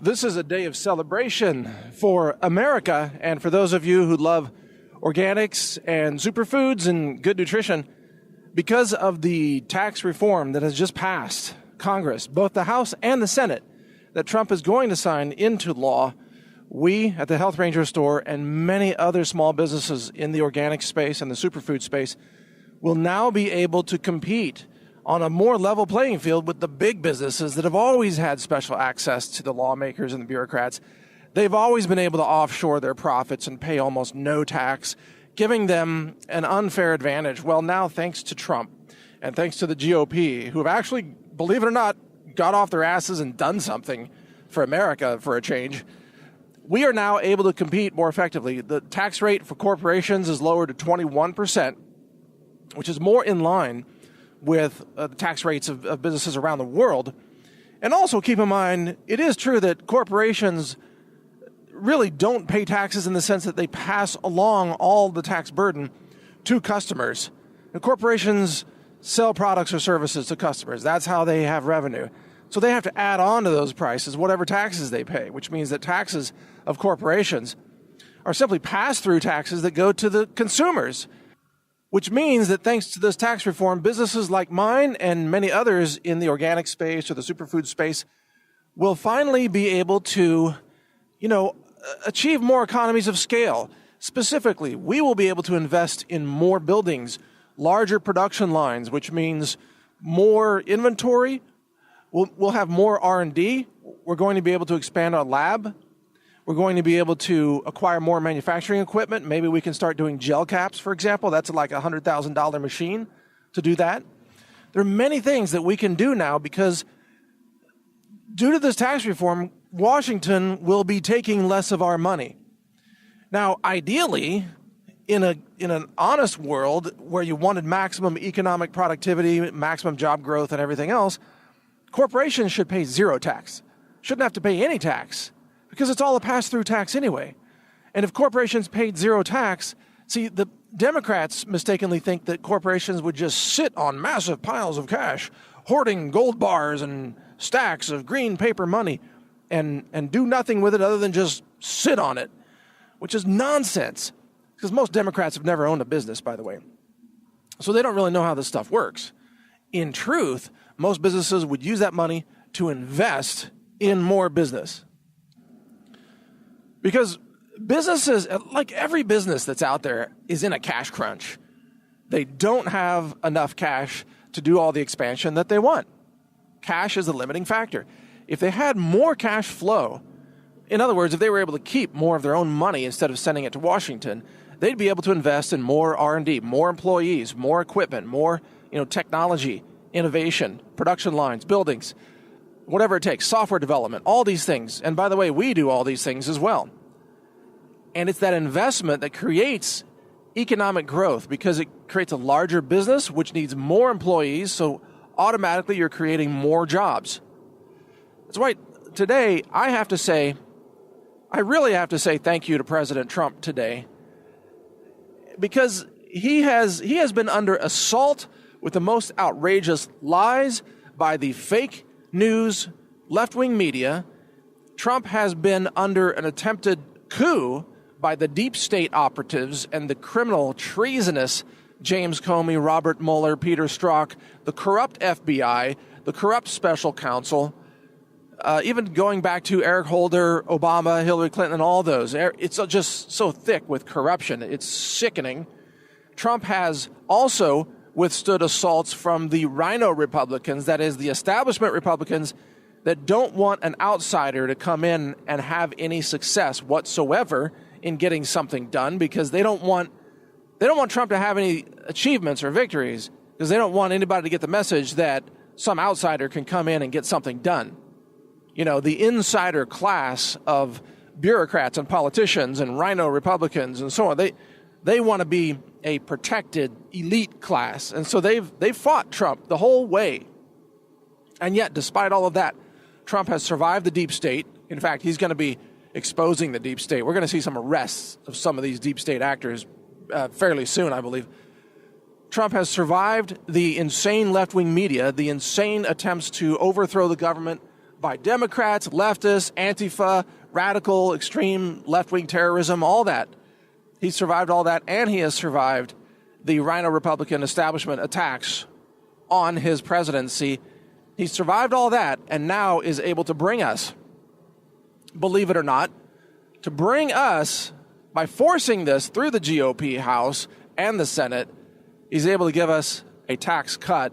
This is a day of celebration for America, and for those of you who love organics and superfoods and good nutrition, because of the tax reform that has just passed Congress, both the House and the Senate, that Trump is going to sign into law. We at the Health Ranger store and many other small businesses in the organic space and the superfood space will now be able to compete on a more level playing field with the big businesses that have always had special access to the lawmakers and the bureaucrats. They've always been able to offshore their profits and pay almost no tax, giving them an unfair advantage. Well, now, thanks to Trump and thanks to the GOP, who have actually, believe it or not, got off their asses and done something for America for a change, we are now able to compete more effectively. The tax rate for corporations is lowered to 21%, which is more in line with the tax rates of businesses around the world. And also keep in mind, it is true that corporations really don't pay taxes in the sense that they pass along all the tax burden to customers. And corporations sell products or services to customers. That's how they have revenue. So they have to add on to those prices whatever taxes they pay, which means that taxes of corporations are simply pass-through taxes that go to the consumers, which means that thanks to this tax reform, businesses like mine and many others in the organic space or the superfood space will finally be able to, achieve more economies of scale. Specifically, we will be able to invest in more buildings, larger production lines, which means more inventory. We'll have more R&D. We're going to be able to expand our lab. We're going to be able to acquire more manufacturing equipment. Maybe we can start doing gel caps, for example. That's like a $100,000 machine to do that. There are many things that we can do now because due to this tax reform, Washington will be taking less of our money. Now, ideally, in an honest world where you wanted maximum economic productivity, maximum job growth, and everything else, corporations should pay zero tax. Shouldn't have to pay any tax, because it's all a pass-through tax anyway. And if corporations paid zero tax, see, the Democrats mistakenly think that corporations would just sit on massive piles of cash, hoarding gold bars and stacks of green paper money, and do nothing with it other than just sit on it, which is nonsense, because most Democrats have never owned a business, by the way. So they don't really know how this stuff works. In truth, most businesses would use that money to invest in more business. Because businesses, like every business that's out there, is in a cash crunch. They don't have enough cash to do all the expansion that they want. Cash is a limiting factor. If they had more cash flow, in other words, if they were able to keep more of their own money instead of sending it to Washington, they'd be able to invest in more R&D, more employees, more equipment, more technology, innovation, production lines, buildings, whatever it takes, software development, all these things. And by the way, we do all these things as well. And it's that investment that creates economic growth because it creates a larger business, which needs more employees. So automatically you're creating more jobs. That's why today I really have to say thank you to President Trump today, because he has been under assault with the most outrageous lies by the fake news, left-wing media. Trump has been under an attempted coup by the deep state operatives and the criminal, treasonous James Comey, Robert Mueller, Peter Strzok, the corrupt FBI, the corrupt special counsel, even going back to Eric Holder, Obama, Hillary Clinton, and all those. It's just so thick with corruption. It's sickening. Trump has also withstood assaults from the Rhino Republicans, that is, the establishment Republicans that don't want an outsider to come in and have any success whatsoever in getting something done, because they don't want Trump to have any achievements or victories, because they don't want anybody to get the message that some outsider can come in and get something done. The insider class of bureaucrats and politicians and Rhino Republicans and so on, they want to be a protected elite class. And so they've fought Trump the whole way. And yet, despite all of that, Trump has survived the deep state. In fact, he's going to be exposing the deep state. We're going to see some arrests of some of these deep state actors fairly soon, I believe. Trump has survived the insane left-wing media, the insane attempts to overthrow the government, by Democrats, leftists, Antifa, radical, extreme left-wing terrorism, all that. He survived all that, and he has survived the Rhino Republican establishment attacks on his presidency. He survived all that and now is able to bring us, believe it or not, to bring us, by forcing this through the GOP House and the Senate, he's able to give us a tax cut,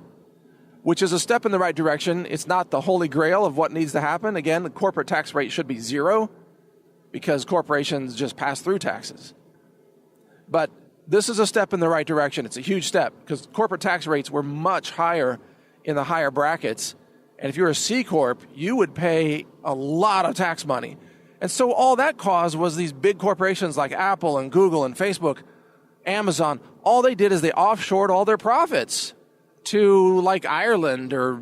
which is a step in the right direction. It's not the holy grail of what needs to happen. Again, the corporate tax rate should be 0 because corporations just pass through taxes. But this is a step in the right direction. It's a huge step because corporate tax rates were much higher in the higher brackets. And if you're a C Corp, you would pay a lot of tax money. And so all that caused was these big corporations like Apple and Google and Facebook, Amazon, all they did is they offshored all their profits to like Ireland or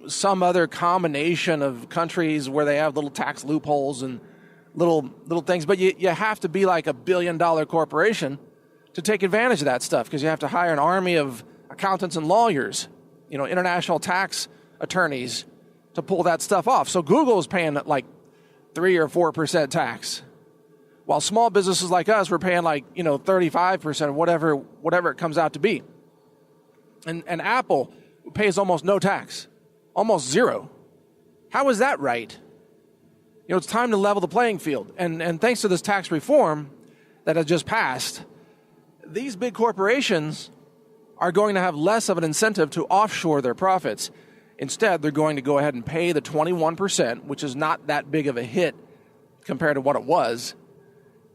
some other combination of countries where they have little tax loopholes and little things. But you have to be like $1 billion corporation to take advantage of that stuff because you have to hire an army of accountants and lawyers, international tax attorneys to pull that stuff off. So Google is paying like 3 or 4% tax, while small businesses like us were paying like 35% or whatever it comes out to be. And Apple pays almost no tax, almost 0. How is that right? It's time to level the playing field. And thanks to this tax reform that has just passed, these big corporations are going to have less of an incentive to offshore their profits. Instead, they're going to go ahead and pay the 21%, which is not that big of a hit compared to what it was,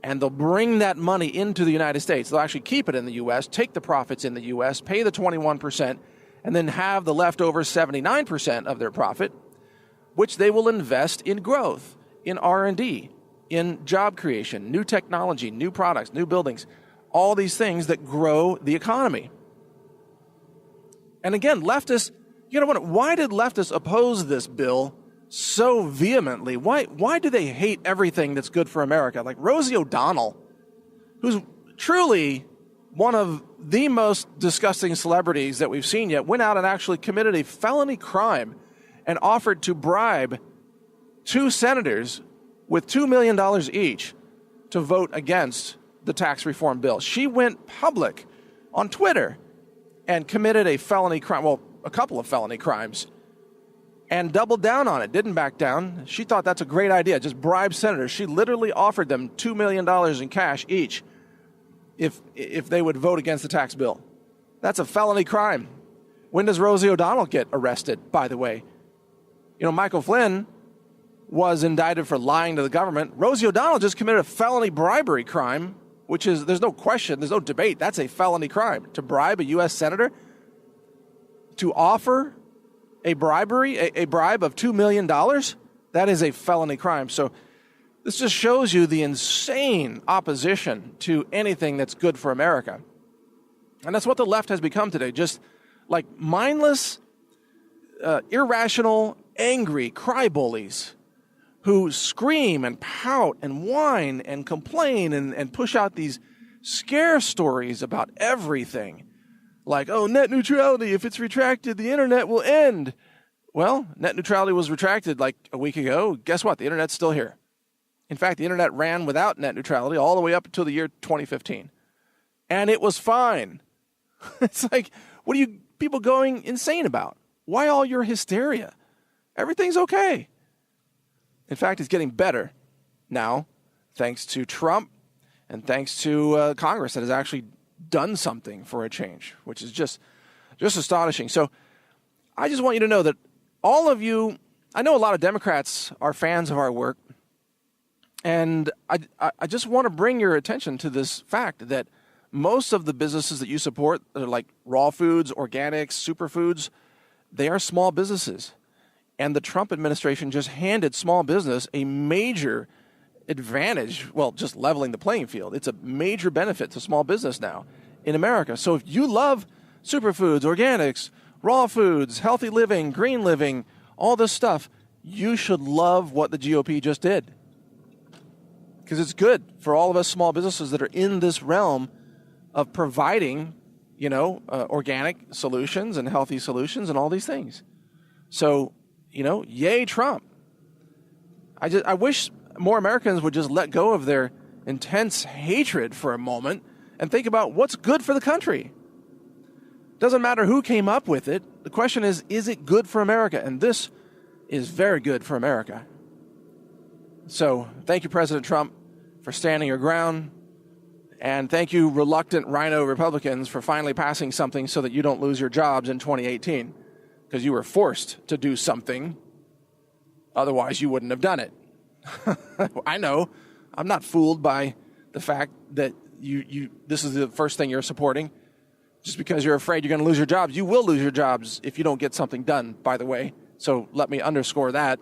and they'll bring that money into the United States. They'll actually keep it in the U.S., take the profits in the U.S., pay the 21%, and then have the leftover 79% of their profit, which they will invest in growth, in R&D, in job creation, new technology, new products, new buildings, all these things that grow the economy. And again, leftists, why did leftists oppose this bill so vehemently? Why do they hate everything that's good for America? Like Rosie O'Donnell, who's truly one of the most disgusting celebrities that we've seen yet, went out and actually committed a felony crime and offered to bribe 2 senators with $2 million each to vote against the tax reform bill. She went public on Twitter and committed a felony crime, well, a couple of felony crimes, and doubled down on it, didn't back down. She thought that's a great idea, just bribe senators. She literally offered them $2 million in cash each if they would vote against the tax bill. That's a felony crime. When does Rosie O'Donnell get arrested, by the way? Michael Flynn was indicted for lying to the government. Rosie O'Donnell just committed a felony bribery crime, which is, there's no question, there's no debate, that's a felony crime. To bribe a U.S. senator, to offer a bribe of $2 million, that is a felony crime. So this just shows you the insane opposition to anything that's good for America. And that's what the left has become today, just like mindless, irrational, angry cry-bullies who scream and pout and whine and complain and push out these scare stories about everything. Like, oh, net neutrality, if it's retracted, the internet will end. Well, net neutrality was retracted like a week ago. Guess what? The internet's still here. In fact, the internet ran without net neutrality all the way up until the year 2015. And it was fine. It's like, what are you people going insane about? Why all your hysteria? Everything's okay. In fact, it's getting better now, thanks to Trump and thanks to Congress that has actually done something for a change, which is just astonishing. So I just want you to know that all of you, I know a lot of Democrats are fans of our work, and I just want to bring your attention to this fact that most of the businesses that you support, that are like raw foods, organics, superfoods, they are small businesses. And the Trump administration just handed small business a major advantage, well, just leveling the playing field. It's a major benefit to small business now in America. So if you love superfoods, organics, raw foods, healthy living, green living, all this stuff, you should love what the GOP just did. Because it's good for all of us small businesses that are in this realm of providing, organic solutions and healthy solutions and all these things. So, yay Trump. I wish more Americans would just let go of their intense hatred for a moment and think about what's good for the country. Doesn't matter who came up with it. The question is it good for America? And this is very good for America. So thank you, President Trump, for standing your ground. And thank you, reluctant rhino Republicans, for finally passing something so that you don't lose your jobs in 2018. Because you were forced to do something. Otherwise, you wouldn't have done it. I know. I'm not fooled by the fact that this is the first thing you're supporting. Just because you're afraid you're going to lose your jobs. You will lose your jobs if you don't get something done, by the way. So let me underscore that.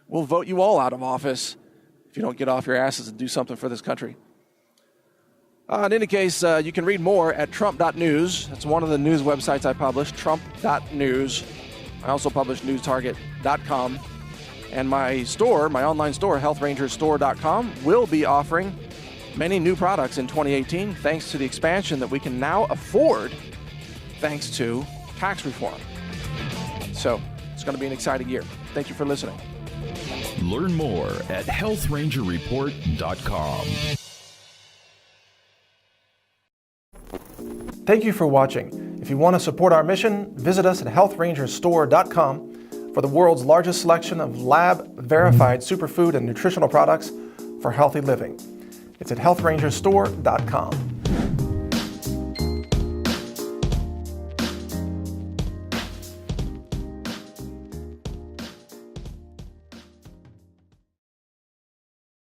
We'll vote you all out of office if you don't get off your asses and do something for this country. In any case, you can read more at trump.news. That's one of the news websites I publish, trump.news. I also publish newstarget.com. And my store, my online store, healthrangerstore.com, will be offering many new products in 2018 thanks to the expansion that we can now afford thanks to tax reform. So it's going to be an exciting year. Thank you for listening. Learn more at healthrangerreport.com. Thank you for watching. If you want to support our mission, visit us at healthrangerstore.com for the world's largest selection of lab-verified superfood and nutritional products for healthy living. It's at healthrangerstore.com.